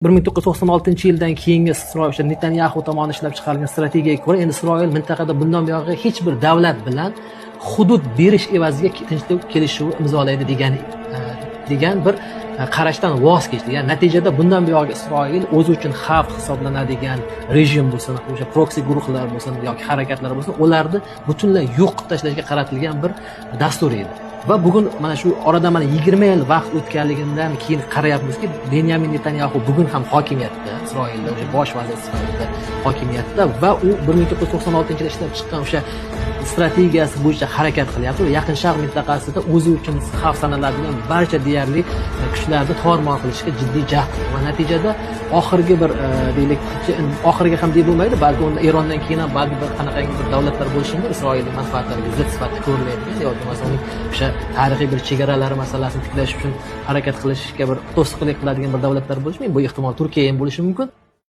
1996-yildan keyingi Isroil Netanyahu tomonidan ishlab chiqarilgan strategiyaga ko'ra, endi Isroil mintaqada bundan buyog'i hech bir davlat bilan hudud berish evaziga tinchlik kelishuvi imzolaydi degan bir qarashdan voz kechdi. Ya'ni natijada bundan buyog'i Isroil o'zi uchun xavf hisoblanadigan rejim bo'lsin, o'sha proksi guruhlar bo'lsin yoki harakatlar bo'lsin, ularni butunlay yo'q qilib tashlashga qaratilgan bir dastur edi. Va bugun mana shu oradan 20 yil vaqt o'tganligidan keyin qarayapmizki, Benyamin Netanyahu bugun ham hokimiyatda, Isroilda o'sha bosh vazir sifatida hokimiyatda va u 1996-yilda ishlab chiqqan o'sha strategiyasi bo'yicha harakat qilyapti va Yaqin Sharq mintaqasida o'zi uchun xavf sanaladigan barcha deyarli kuchlarni tor-mor qilishga jiddiy jahd qildi. Va natijada oxirgi bir deylik, oxiriga ham deb bo'lmaydi, balki unda Erondan keyin ham balki bir qanaqangi bir davlatlar bo'lishi mumkin, Isroilning manfaatlariga zid sifatida ko'rilayotgan yoki masalan o'sha tarixiy bir chegaralari masalasini tiklash uchun harakat qilishga bir to'sqinlik qiladigan bir davlatlar bo'lishi mumkin. Bu ehtimol Turkiya ham bo'lishi mumkin.